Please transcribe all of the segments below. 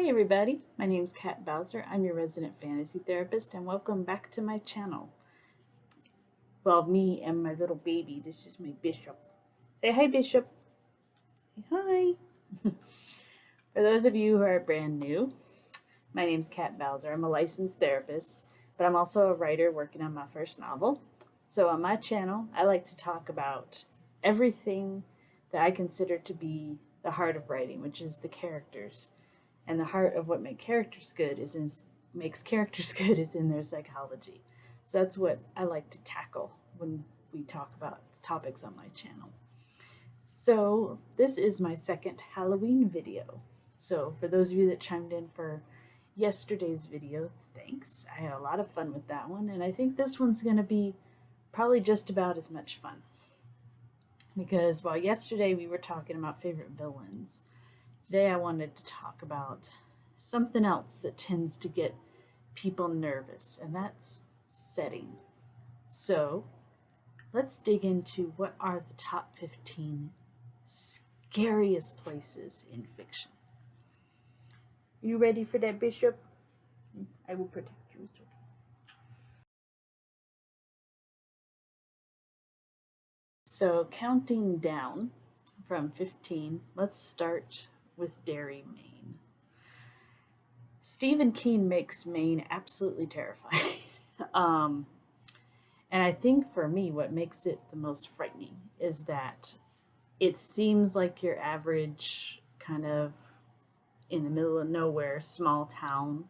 Hey everybody, my name is Kat Bowser. I'm your resident fantasy therapist and welcome back to my channel. Well, me and my little baby, this is my Bishop. Say hi, Bishop. Say hi. For those of you who are brand new, my name is Kat Bowser. I'm a licensed therapist, but I'm also a writer working on my first novel. So on my channel, I like to talk about everything that I consider to be the heart of writing, which is the characters. And the heart of what makes characters good is in their psychology. So that's what I like to tackle when we talk about topics on my channel. So this is my second Halloween video. So for those of you that chimed in for yesterday's video, thanks. I had a lot of fun with that one, and I think this one's going to be probably just about as much fun. Because while yesterday we were talking about favorite villains, today I wanted to talk about something else that tends to get people nervous, and that's setting. So let's dig into what are the top 15 scariest places in fiction. You ready for that, Bishop? I will protect you. So counting down from 15, let's start with Derry, Maine. Stephen King makes Maine absolutely terrifying. And I think for me, what makes it the most frightening is that it seems like your average kind of in the middle of nowhere small town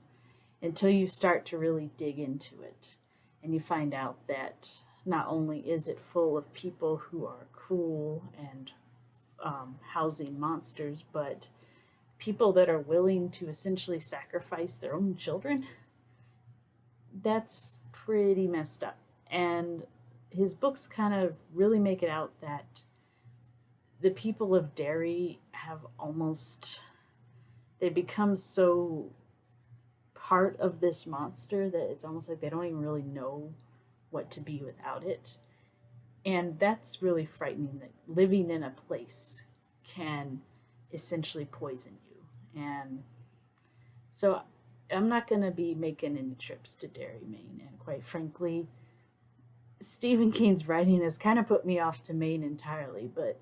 until you start to really dig into it and you find out that not only is it full of people who are cruel and housing monsters, but people that are willing to essentially sacrifice their own children. That's pretty messed up. And his books kind of really make it out that the people of Derry have they become so part of this monster that it's almost like they don't even really know what to be without it. And that's really frightening, that living in a place can essentially poison you. And so I'm not going to be making any trips to Derry, Maine. And quite frankly, Stephen King's writing has kind of put me off to Maine entirely, but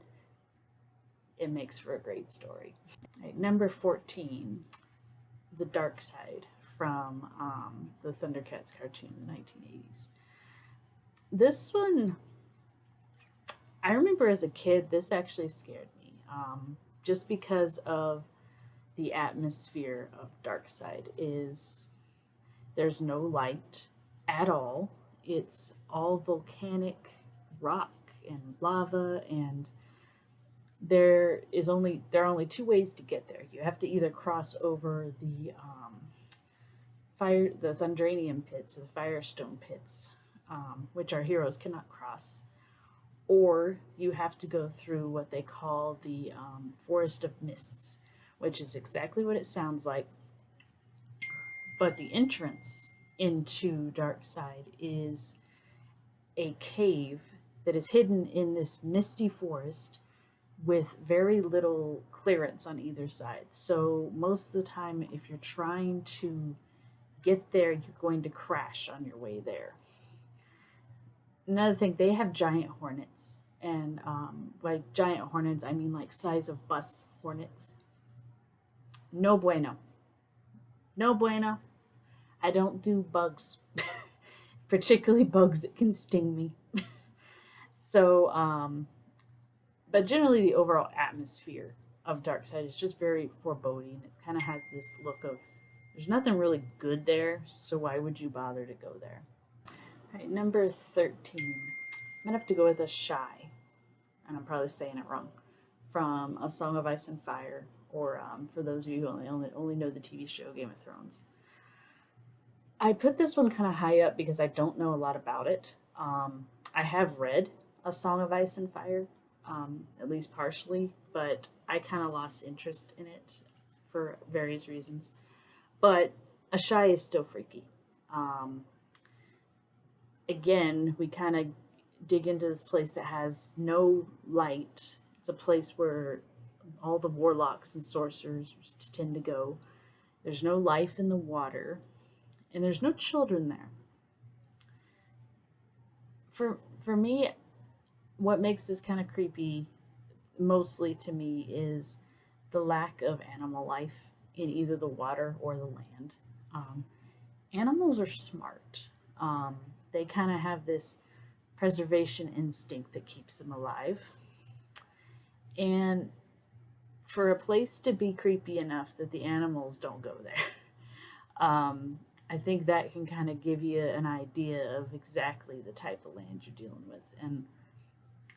it makes for a great story. Right, number 14, The Darkside from the Thundercats cartoon in the 1980s. This one, I remember as a kid, this actually scared me, just because of the atmosphere of Darkside. There's no light at all. It's all volcanic rock and lava, and there are only two ways to get there. You have to either cross over the Thundranium pits, or the Firestone pits, which our heroes cannot cross, or you have to go through what they call the Forest of Mists, which is exactly what it sounds like. But the entrance into Darkside is a cave that is hidden in this misty forest with very little clearance on either side. So most of the time, if you're trying to get there, you're going to crash on your way there. Another thing, they have giant hornets. And like giant hornets, I mean like size of bus hornets. No bueno. No bueno. I don't do bugs, particularly bugs that can sting me. So, but generally the overall atmosphere of Darkside is just very foreboding. It kind of has this look of there's nothing really good there, so why would you bother to go there? All right, number 13. I'm gonna have to go with A Shy, and I'm probably saying it wrong, from A Song of Ice and Fire, or for those of you who only know the TV show Game of Thrones. I put this one kind of high up because I don't know a lot about it. I have read A Song of Ice and Fire, at least partially, but I kind of lost interest in it for various reasons. But A Shy is still freaky. Again, we kind of dig into this place that has no light. It's a place where all the warlocks and sorcerers tend to go. There's no life in the water, and there's no children there. For me, what makes this kind of creepy, mostly to me, is the lack of animal life in either the water or the land. Um, Animals are smart. They kind of have this preservation instinct that keeps them alive. And for a place to be creepy enough that the animals don't go there, I think that can kind of give you an idea of exactly the type of land you're dealing with. And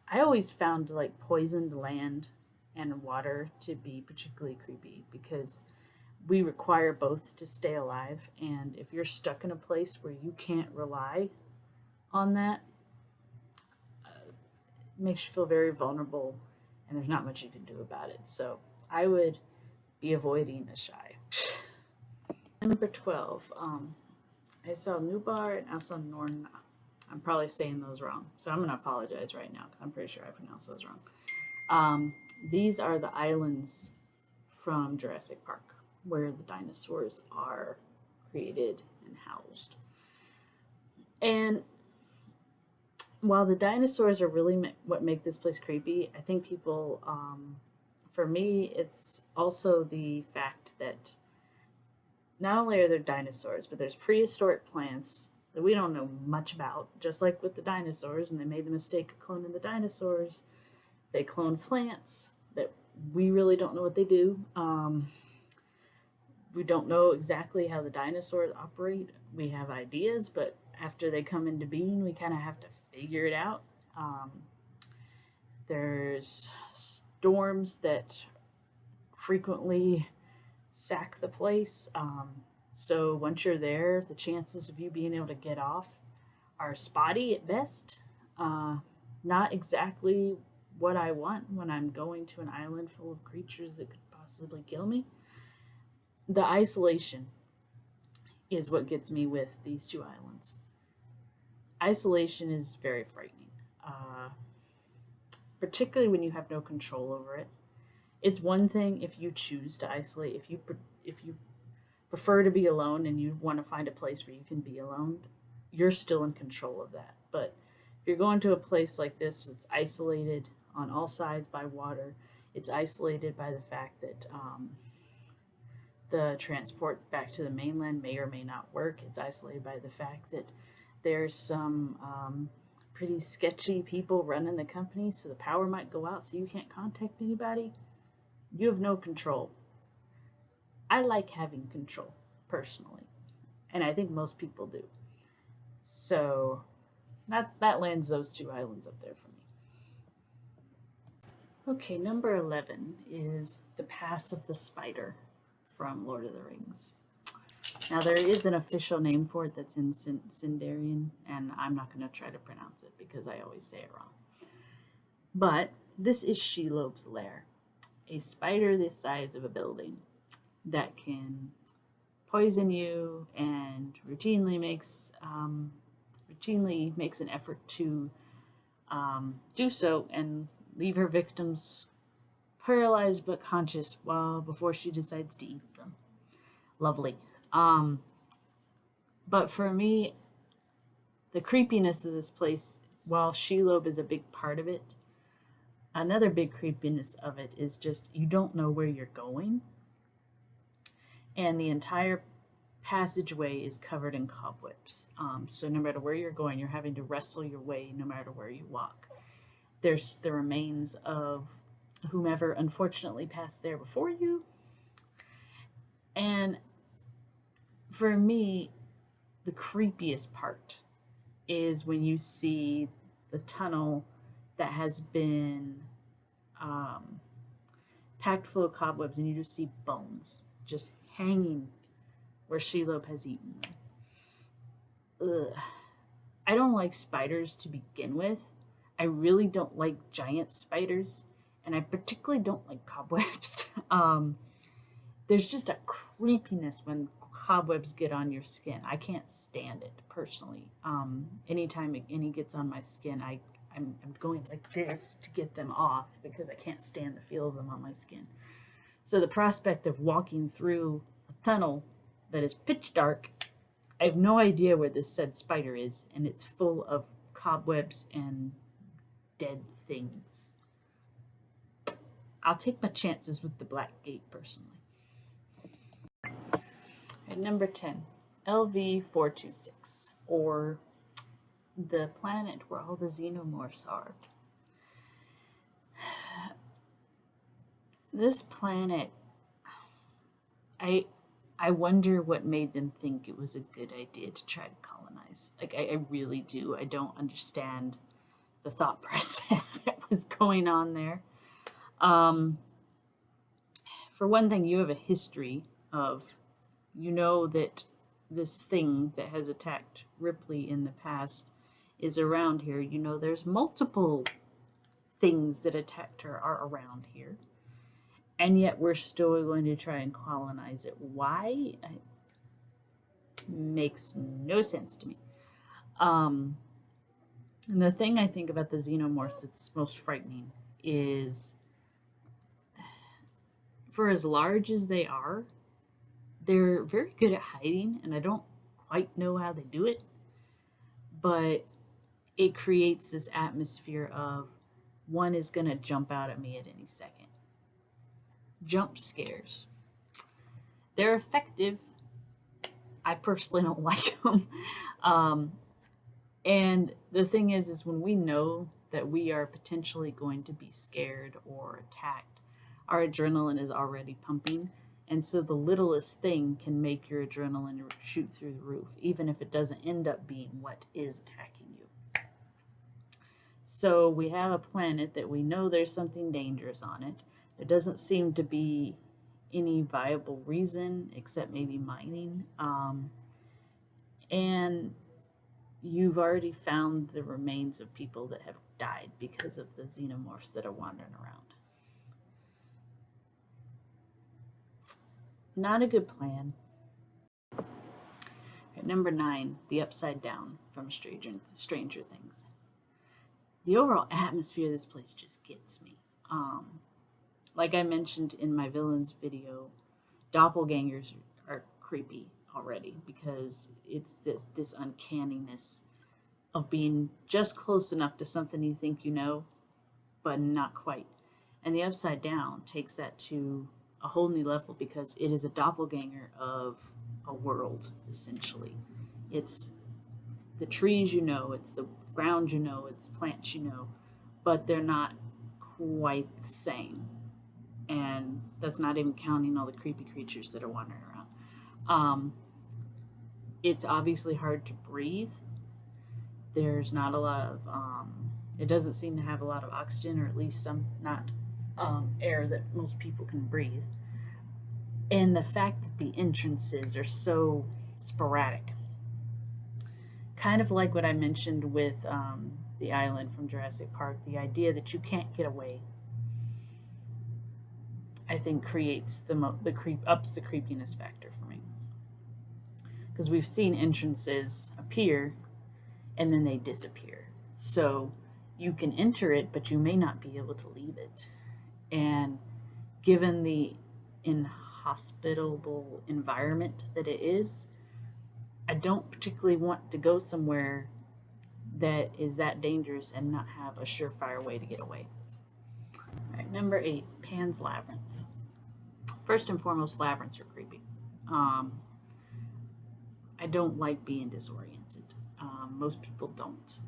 I always found like poisoned land and water to be particularly creepy because we require both to stay alive. And if you're stuck in a place where you can't rely on that, it makes you feel very vulnerable, and there's not much you can do about it. So I would be avoiding Asshai. Number 12, I saw Nubar and I saw Norna. I'm probably saying those wrong, so I'm going to apologize right now because I'm pretty sure I pronounced those wrong. These are the islands from Jurassic Park where the dinosaurs are created and housed. And while the dinosaurs are really what make this place creepy, I think people, for me, it's also the fact that not only are there dinosaurs, but there's prehistoric plants that we don't know much about, just like with the dinosaurs, and they made the mistake of cloning the dinosaurs. They clone plants that we really don't know what they do. We don't know exactly how the dinosaurs operate. We have ideas, but after they come into being, we kind of have to figure it out. There's storms that frequently sack the place. So once you're there, the chances of you being able to get off are spotty at best. Not exactly what I want when I'm going to an island full of creatures that could possibly kill me. The isolation is what gets me with these two islands. Isolation is very frightening, particularly when you have no control over it. It's one thing if you choose to isolate, if you prefer to be alone and you want to find a place where you can be alone, you're still in control of that. But if you're going to a place like this, it's isolated on all sides by water. It's isolated by the fact that the transport back to the mainland may or may not work. It's isolated by the fact that there's some pretty sketchy people running the company, so the power might go out so you can't contact anybody. You have no control. I like having control, personally, and I think most people do. So that lands those two islands up there for me. Okay, number 11 is the Pass of the Spider from Lord of the Rings. Now, there is an official name for it that's in Sindarian, and I'm not going to try to pronounce it because I always say it wrong. But this is Shelob's lair, a spider this size of a building that can poison you and routinely makes an effort to do so and leave her victims paralyzed but conscious before she decides to eat them. Lovely. But for me, the creepiness of this place, while Shelob is a big part of it, another big creepiness of it is just you don't know where you're going. And the entire passageway is covered in cobwebs. So no matter where you're going, you're having to wrestle your way no matter where you walk. There's the remains of whomever unfortunately passed there before you. And for me, the creepiest part is when you see the tunnel that has been packed full of cobwebs and you just see bones just hanging where Shelob has eaten them. Ugh. I don't like spiders to begin with. I really don't like giant spiders, and I particularly don't like cobwebs. There's just a creepiness when cobwebs get on your skin. I can't stand it personally. Anytime any gets on my skin, I'm going like this to get them off because I can't stand the feel of them on my skin. So the prospect of walking through a tunnel that is pitch dark. I have no idea where this said spider is, and it's full of cobwebs and dead things. I'll take my chances with the black gate personally. At number 10, LV-426, or the planet where all the xenomorphs are. This planet, I wonder what made them think it was a good idea to try to colonize. Like, I really do. I don't understand the thought process that was going on there. For one thing, you have a history of, you know that this thing that has attacked Ripley in the past is around here. You know there's multiple things that attacked her are around here. And yet we're still going to try and colonize it. Why? It makes no sense to me. And the thing I think about the xenomorphs that's most frightening is, for as large as they are, they're very good at hiding, and I don't quite know how they do it, but it creates this atmosphere of one is going to jump out at me at any second. Jump scares. They're effective. I personally don't like them. And the thing is when we know that we are potentially going to be scared or attacked, our adrenaline is already pumping. And so the littlest thing can make your adrenaline shoot through the roof, even if it doesn't end up being what is attacking you. So we have a planet that we know there's something dangerous on it. There doesn't seem to be any viable reason except maybe mining. And you've already found the remains of people that have died because of the xenomorphs that are wandering around. Not a good plan. At number 9, the Upside Down from Stranger Things. The overall atmosphere of this place just gets me. Like I mentioned in my villains video, doppelgangers are creepy already because it's this uncanniness of being just close enough to something you think you know, but not quite. And the Upside Down takes that to a whole new level because it is a doppelganger of a world, essentially. It's the trees you know, it's the ground you know, it's plants you know, but they're not quite the same. And that's not even counting all the creepy creatures that are wandering around. It's obviously hard to breathe. There's not a lot of, it doesn't seem to have a lot of oxygen, or at least some, not air that most people can breathe. And the fact that the entrances are so sporadic. Kind of like what I mentioned with the island from Jurassic Park, the idea that you can't get away, I think creates ups the creepiness factor for me. Because we've seen entrances appear and then they disappear. So you can enter it, but you may not be able to leave it. And given the inhospitable environment that it is, I don't particularly want to go somewhere that is that dangerous and not have a surefire way to get away. All right, number 8, Pan's Labyrinth. First and foremost, labyrinths are creepy. I don't like being disoriented. Most people don't.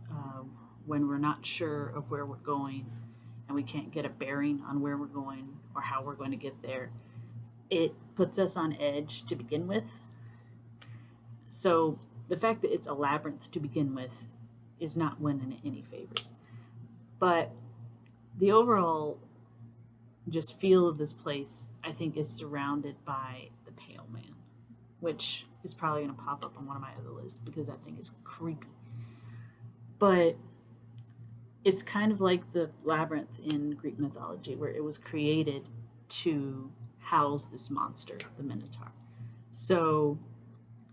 When we're not sure of where we're going and we can't get a bearing on where we're going or how we're going to get there, it puts us on edge to begin with. So the fact that it's a labyrinth to begin with is not winning it any favors. But the overall just feel of this place, I think, is surrounded by the Pale Man, which is probably going to pop up on one of my other lists because that thing is creepy. But it's kind of like the labyrinth in Greek mythology, where it was created to house this monster, the Minotaur. So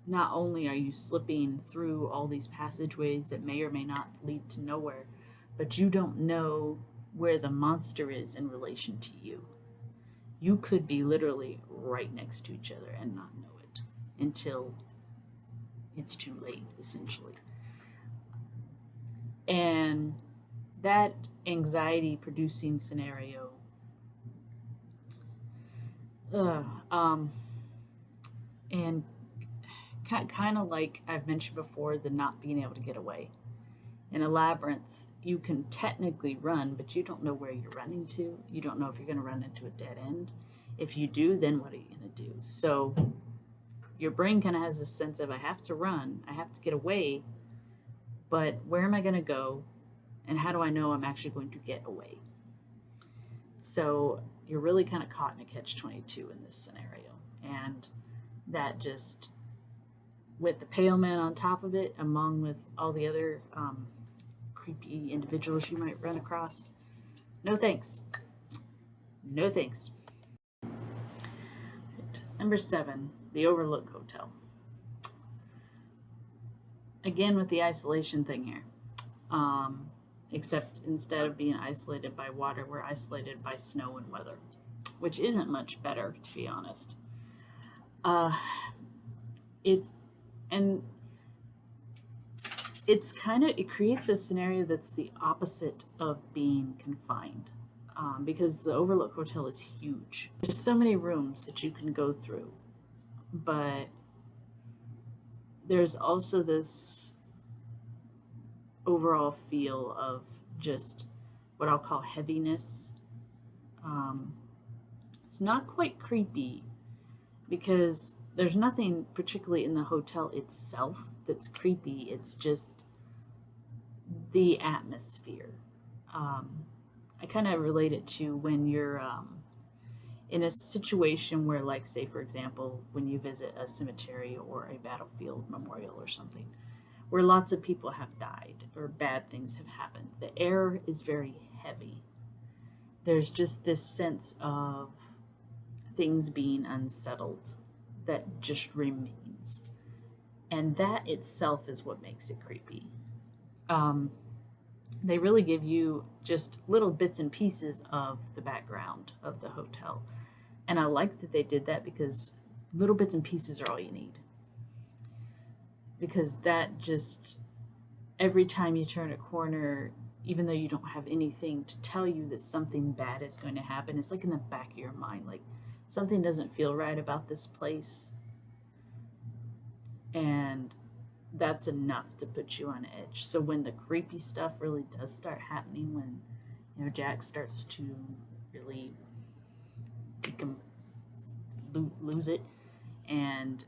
not only are you slipping through all these passageways that may or may not lead to nowhere, but you don't know where the monster is in relation to you. you could be literally right next to each other and not know it until it's too late, essentially. And that anxiety producing scenario, uh, um, and kind of like I've mentioned before, the not being able to get away. In a labyrinth, you can technically run, but you don't know where you're running to. You don't know if you're going to run into a dead end. If you do, then what are you going to do? So your brain kind of has this sense of, I have to run, I have to get away, but where am I going to go? And how do I know I'm actually going to get away? So you're really kind of caught in a catch-22 in this scenario. And that just, with the pale man on top of it, among with all the other creepy individuals you might run across, no thanks. No thanks. Right. Number 7, the Overlook Hotel. Again with the isolation thing here. Except instead of being isolated by water, we're isolated by snow and weather, which isn't much better, to be honest. It's it creates a scenario that's the opposite of being confined, because the Overlook Hotel is huge. There's so many rooms that you can go through, but there's also this overall feel of just what I'll call heaviness. It's not quite creepy because there's nothing particularly in the hotel itself that's creepy. It's just the atmosphere. I kind of relate it to when you're in a situation where, like, say, for example, when you visit a cemetery or a battlefield memorial or something, where lots of people have died or bad things have happened. The air is very heavy. There's just this sense of things being unsettled that just remains. And that itself is what makes it creepy. They really give you just little bits and pieces of the background of the hotel. And I like that they did that because little bits and pieces are all you need. Because that just, every time you turn a corner, even though you don't have anything to tell you that something bad is going to happen, it's like in the back of your mind, like something doesn't feel right about this place. And that's enough to put you on edge. So when the creepy stuff really does start happening, when, you know, Jack starts to really make him lose it, and,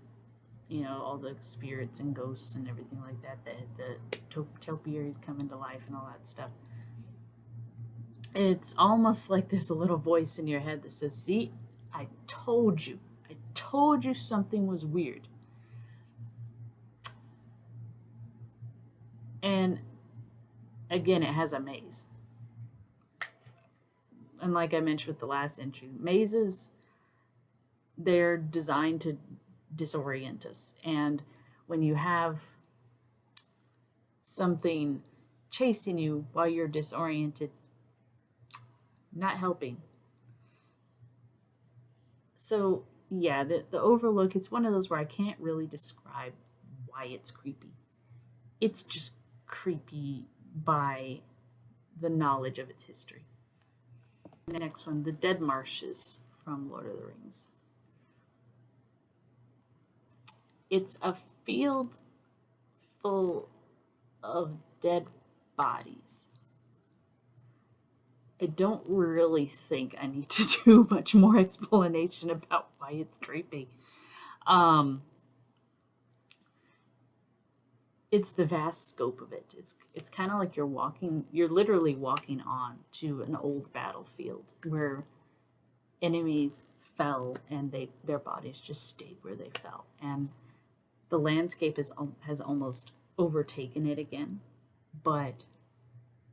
you know, all the spirits and ghosts and everything like that, the topiaries come into life and all that stuff. It's almost like there's a little voice in your head that says, see, I told you something was weird. And again, it has a maze. And like I mentioned with the last entry, mazes, they're designed to disorient us. And when you have something chasing you while you're disoriented, not helping. So yeah, the Overlook, it's one of those where I can't really describe why it's creepy. It's just creepy by the knowledge of its history. The next one, the Dead Marshes from Lord of the Rings. It's a field full of dead bodies. I don't really think I need to do much more explanation about why it's creepy. It's the vast scope of it. It's kind of like you're literally walking on to an old battlefield where enemies fell and their bodies just stayed where they fell. And the landscape has almost overtaken it again, but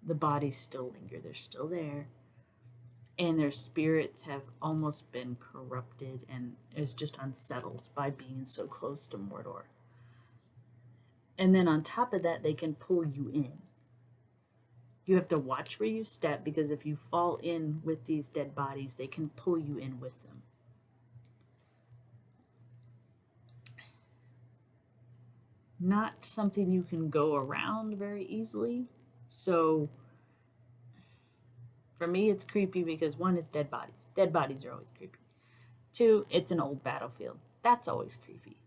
the bodies still linger. They're still there, and their spirits have almost been corrupted and is just unsettled by being so close to Mordor. And then on top of that, they can pull you in. You have to watch where you step, because if you fall in with these dead bodies, they can pull you in with them. Not something you can go around very easily. So for me, it's creepy because 1, it's dead bodies. Dead bodies are always creepy. 2, it's an old battlefield. That's always creepy.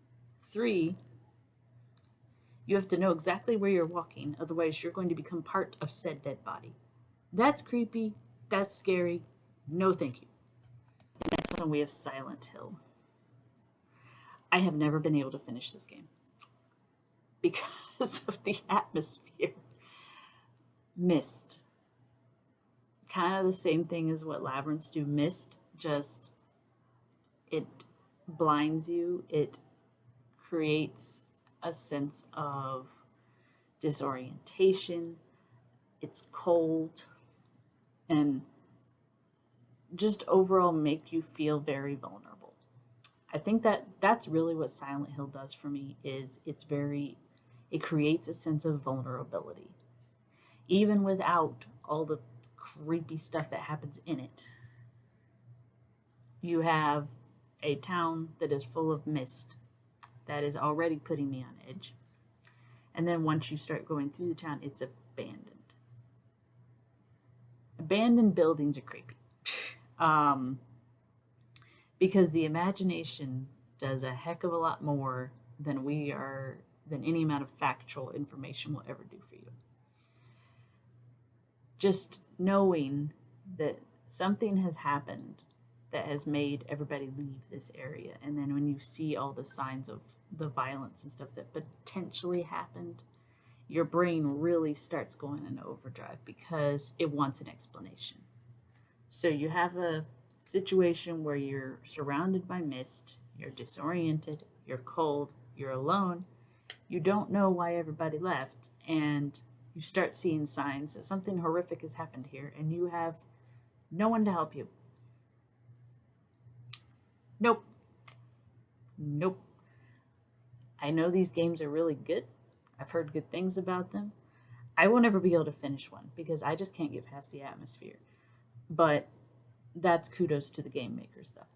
3, you have to know exactly where you're walking, otherwise you're going to become part of said dead body. That's creepy. That's scary. No thank you. The next one, we have Silent Hill. I have never been able to finish this game because of the atmosphere. Mist. Kind of the same thing as what labyrinths do. Mist, just, it blinds you. It creates a sense of disorientation. It's cold, and just overall make you feel very vulnerable. I think that that's really what Silent Hill does for me, is it creates a sense of vulnerability. Even without all the creepy stuff that happens in it. You have a town that is full of mist that is already putting me on edge. And then once you start going through the town, it's abandoned. Abandoned buildings are creepy. Because the imagination does a heck of a lot more than any amount of factual information will ever do for you. Just knowing that something has happened that has made everybody leave this area, and then when you see all the signs of the violence and stuff that potentially happened, your brain really starts going into overdrive because it wants an explanation. So you have a situation where you're surrounded by mist, you're disoriented, you're cold, you're alone, you don't know why everybody left, and you start seeing signs that something horrific has happened here, and you have no one to help you. Nope. I know these games are really good. I've heard good things about them. I will never be able to finish one because I just can't get past the atmosphere. But that's kudos to the game makers, though.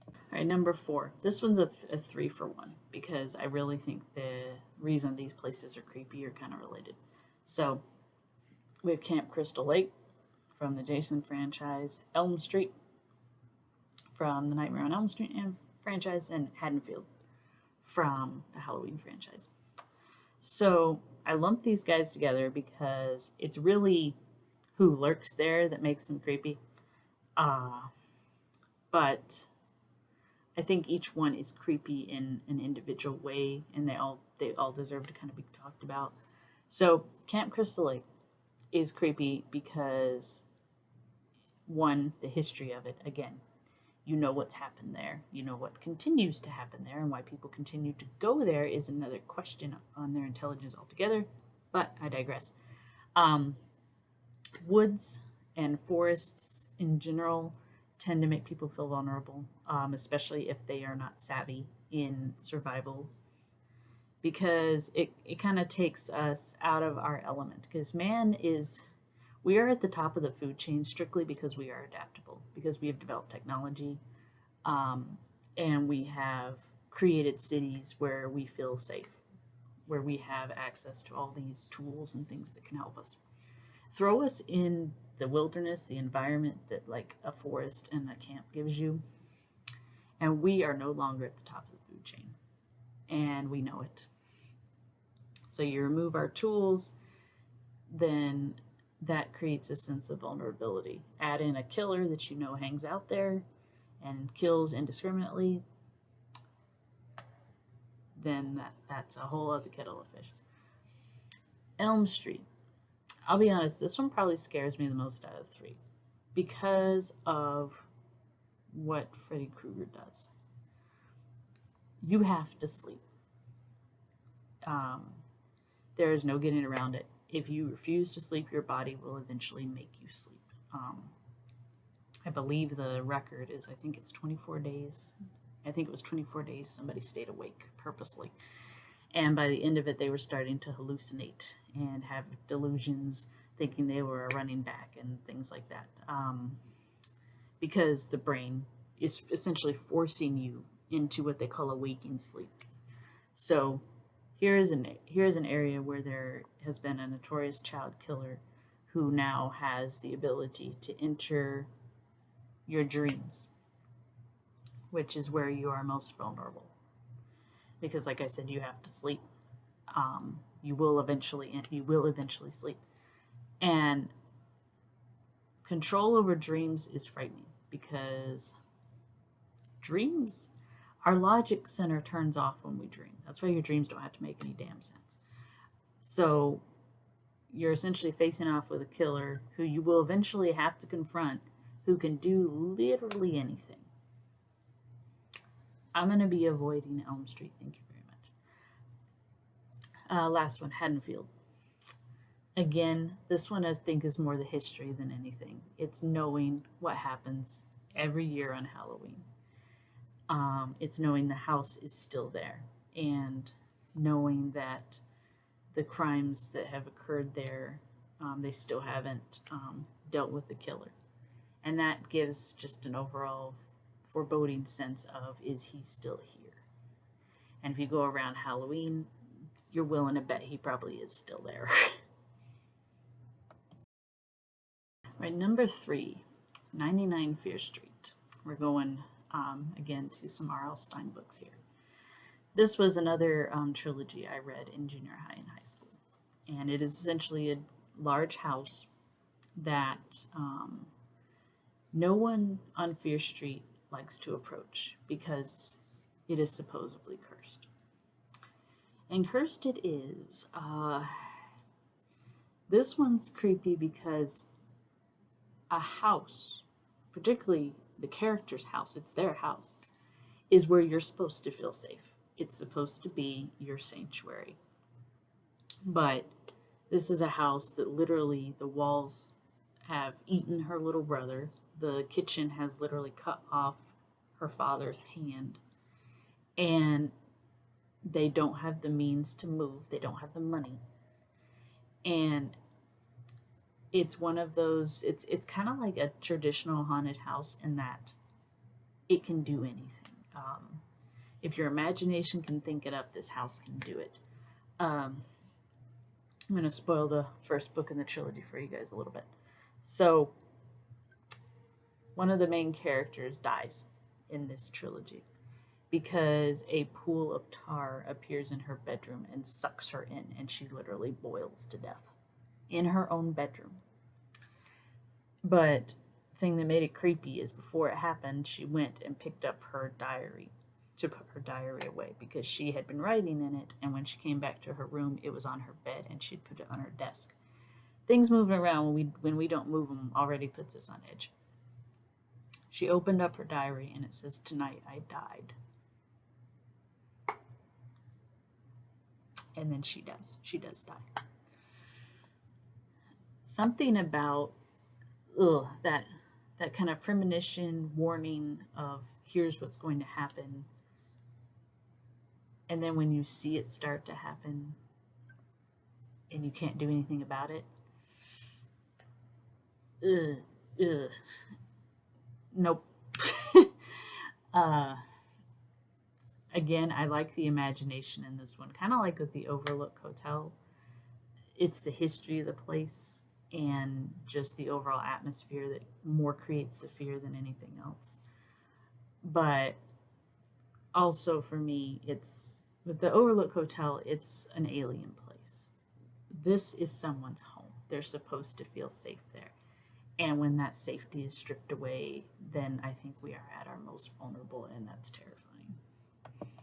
All right, number 4. This one's a 3 for 1 because I really think the reason these places are creepy are kind of related. So we have Camp Crystal Lake from the Jason franchise, Elm Street from the Nightmare on Elm Street franchise, and Haddonfield from the Halloween franchise. So I lumped these guys together because it's really who lurks there that makes them creepy. But I think each one is creepy in an individual way, and they all deserve to kind of be talked about. So Camp Crystal Lake is creepy because, 1, the history of it. Again, you know what's happened there. You know what continues to happen there, and why people continue to go there is another question on their intelligence altogether, but I digress. Woods and forests in general tend to make people feel vulnerable, especially if they are not savvy in survival, because it kind of takes us out of our element, because we are at the top of the food chain strictly because we are adaptable, because we have developed technology, and we have created cities where we feel safe, where we have access to all these tools and things that can help us. Throw us in the wilderness, the environment that like a forest and a camp gives you, and we are no longer at the top of the food chain, and we know it. So you remove our tools, then that creates a sense of vulnerability. Add in a killer that you know hangs out there and kills indiscriminately, then that's a whole other kettle of fish. Elm Street. I'll be honest, this one probably scares me the most out of the 3 because of what Freddy Krueger does. You have to sleep. There is no getting around it. If you refuse to sleep, your body will eventually make you sleep. I believe the record is, I think it's 24 days. I think it was 24 days somebody stayed awake purposely. And by the end of it, they were starting to hallucinate and have delusions thinking they were running back and things like that. Because the brain is essentially forcing you into what they call a waking sleep. So here's an area where there has been a notorious child killer who now has the ability to enter your dreams, which is where you are most vulnerable. Because, like I said, you have to sleep. You will eventually sleep, and control over dreams is frightening because dreams, our logic center turns off when we dream. That's why your dreams don't have to make any damn sense. So you're essentially facing off with a killer who you will eventually have to confront, who can do literally anything. I'm going to be avoiding Elm Street. Thank you very much. Last one, Haddonfield. Again, this one I think is more the history than anything. It's knowing what happens every year on Halloween. It's knowing the house is still there and knowing that the crimes that have occurred there, they still haven't dealt with the killer. And that gives just an overall foreboding sense of, is he still here? And if you go around Halloween, you're willing to bet he probably is still there. Right, number 3, 99 Fear Street. We're going again to some R.L. Stine books here. This was another trilogy I read in junior high and high school. And it is essentially a large house that no one on Fear Street likes to approach because it is supposedly cursed. And cursed it is. This one's creepy because a house, particularly the character's house, it's their house, is where you're supposed to feel safe. It's supposed to be your sanctuary. But this is a house that literally the walls have eaten her little brother. The kitchen has literally cut off her father's hand. And they don't have the means to move. They don't have the money. And it's one of those, it's kind of like a traditional haunted house in that it can do anything. If your imagination can think it up, this house can do it. I'm going to spoil the first book in the trilogy for you guys a little bit. So, one of the main characters dies in this trilogy because a pool of tar appears in her bedroom and sucks her in, and she literally boils to death in her own bedroom. But the thing that made it creepy is before it happened, she went and picked up her diary to put her diary away because she had been writing in it, and when she came back to her room, it was on her bed and she'd put it on her desk. Things moving around when we don't move them already puts us on edge. She opened up her diary and it says, "Tonight I died." And then she does die. Something about that kind of premonition, warning of here's what's going to happen. And then when you see it start to happen and you can't do anything about it, nope. Again, I like the imagination in this one, kind of like with the Overlook Hotel. It's the history of the place and just the overall atmosphere that more creates the fear than anything else. But also for me, it's with the Overlook Hotel, it's an alien place. This is someone's home. They're supposed to feel safe there. And when that safety is stripped away, then I think we are at our most vulnerable, and that's terrifying.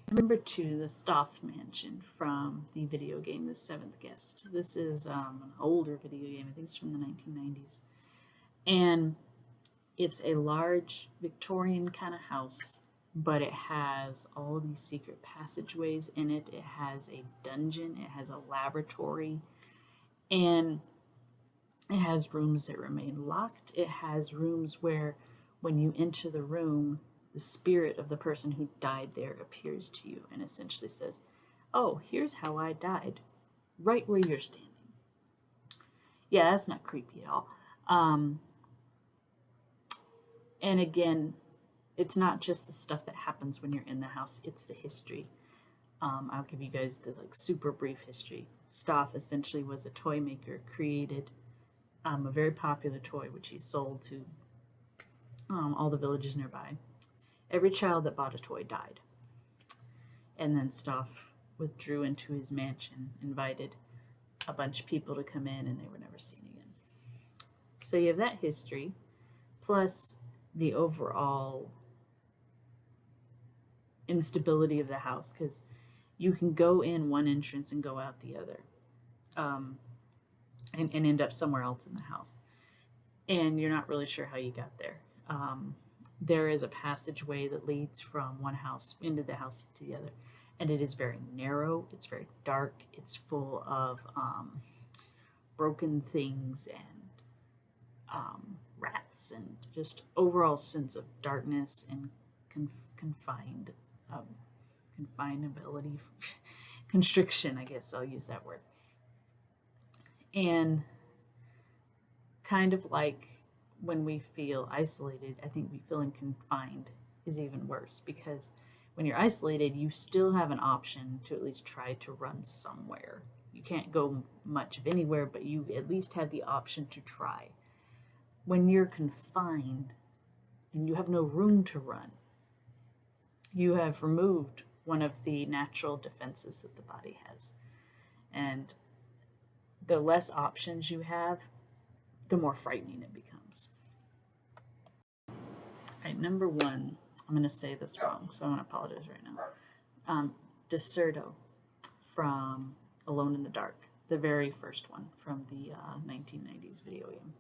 Number 2, the Stoff Mansion from the video game The Seventh Guest. This is an older video game. I think it's from the 1990s. And it's a large Victorian kind of house, but it has all these secret passageways in it. It has a dungeon. It has a laboratory. And it has rooms that remain locked. It has rooms where when you enter the room, the spirit of the person who died there appears to you and essentially says, "Oh, here's how I died," right where you're standing. Yeah, that's not creepy at all. Um, and again, it's not just the stuff that happens when you're in the house, it's the history. I'll give you guys the like super brief history. Stoff essentially was a toy maker, created a very popular toy which he sold to all the villages nearby. Every child that bought a toy died. And then Stoff withdrew into his mansion, invited a bunch of people to come in, and they were never seen again. So you have that history, plus the overall instability of the house, because you can go in one entrance and go out the other, um, and end up somewhere else in the house. And you're not really sure how you got there. There is a passageway that leads from one house into the house to the other, and it is very narrow, it's very dark, it's full of broken things and rats, and just overall sense of darkness and confined um, confinability constriction, I guess I'll use that word. And kind of like when we feel isolated, I think we feeling confined is even worse, because when you're isolated, you still have an option to at least try to run somewhere. You can't go much of anywhere, but you at least have the option to try. When you're confined and you have no room to run, you have removed one of the natural defenses that the body has. And the less options you have, the more frightening it becomes. All right, number one, I'm going to say this wrong, so I'm going to apologize right now. Deserto from Alone in the Dark, the very first one from the 1990s video game.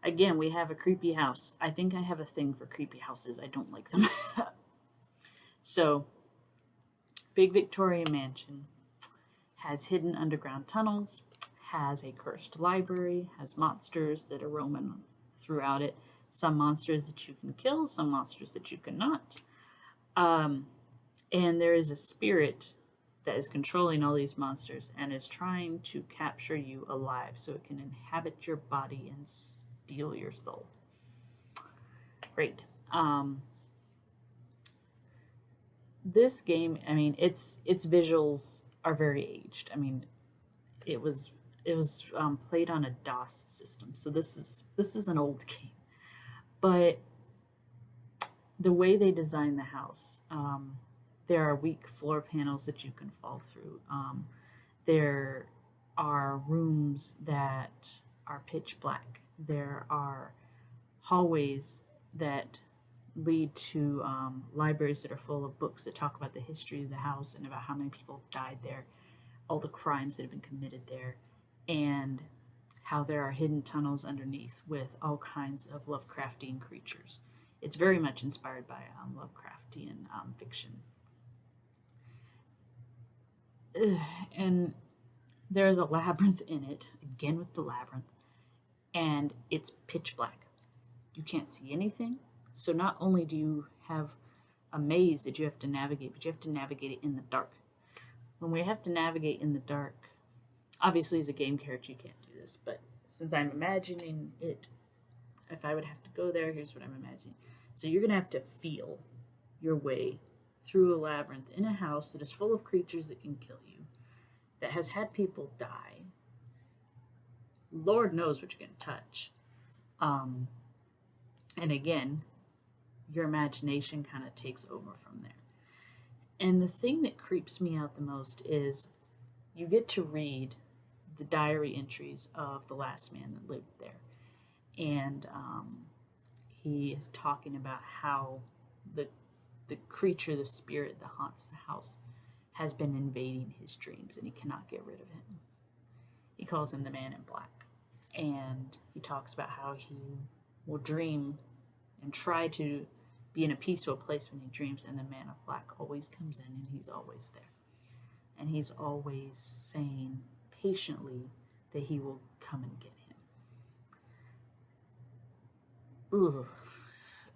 Again, we have a creepy house. I think I have a thing for creepy houses. I don't like them. So, big Victorian mansion, has hidden underground tunnels, has a cursed library, has monsters that are roaming throughout it. Some monsters that you can kill, some monsters that you cannot. And there is a spirit that is controlling all these monsters and is trying to capture you alive so it can inhabit your body and steal your soul. Great. This game, I mean, its visuals are very aged. I mean, it was played on a DOS system, so this is an old game. But the way they designed the house, there are weak floor panels that you can fall through. There are rooms that are pitch black. There are hallways that lead to libraries that are full of books that talk about the history of the house and about how many people died there, all the crimes that have been committed there, and how there are hidden tunnels underneath with all kinds of Lovecraftian creatures. It's very much inspired by Lovecraftian fiction. And there's a labyrinth in it, again with the labyrinth, and it's pitch black. You can't see anything. So not only do you have a maze that you have to navigate, but you have to navigate it in the dark. When we have to navigate in the dark, obviously as a game character you can't do this, but since I'm imagining it, if I would have to go there, here's what I'm imagining. So you're going to have to feel your way through a labyrinth in a house that is full of creatures that can kill you, that has had people die. Lord knows what you're going to touch. And again, your imagination kind of takes over from there. And the thing that creeps me out the most is you get to read the diary entries of the last man that lived there. And he is talking about how the creature, the spirit that haunts the house, has been invading his dreams and he cannot get rid of him. He calls him the Man in Black. And he talks about how he will dream and try to be in a peaceful place when he dreams, and the Man of Black always comes in and he's always there. And he's always saying patiently that he will come and get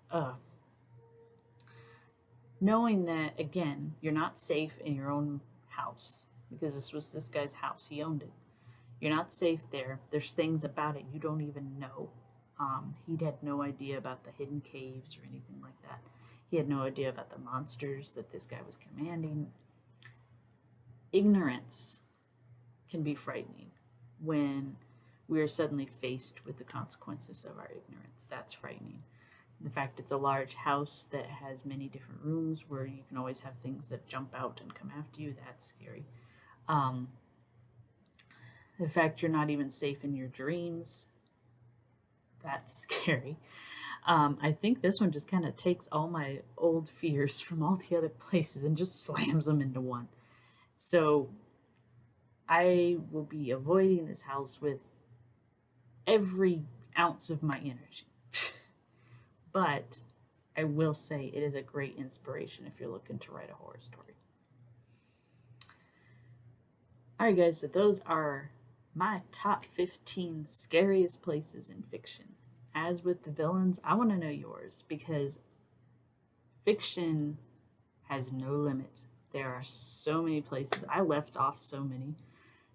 him. Knowing that, again, you're not safe in your own house, because this was this guy's house, he owned it. You're not safe there. There's things about it you don't even know. He'd had no idea about the hidden caves or anything like that. He had no idea about the monsters that this guy was commanding. Ignorance can be frightening when we are suddenly faced with the consequences of our ignorance. That's frightening. The fact it's a large house that has many different rooms where you can always have things that jump out and come after you, that's scary. Um, the fact you're not even safe in your dreams, that's scary. I think this one just kind of takes all my old fears from all the other places and just slams them into one. So I will be avoiding this house with every ounce of my energy. But I will say it is a great inspiration if you're looking to write a horror story. Alright, guys, so those are my top 15 scariest places in fiction. As with the villains, I want to know yours because fiction has no limit. There are so many places. I left off so many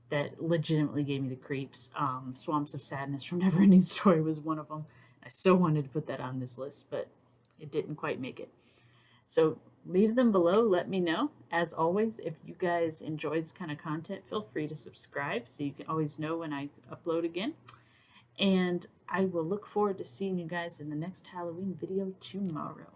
that legitimately gave me the creeps. Swamps of Sadness from Neverending Story was one of them. I so wanted to put that on this list, but it didn't quite make it. So leave them below. Let me know. As always, if you guys enjoyed this kind of content, feel free to subscribe so you can always know when I upload again. And I will look forward to seeing you guys in the next Halloween video tomorrow.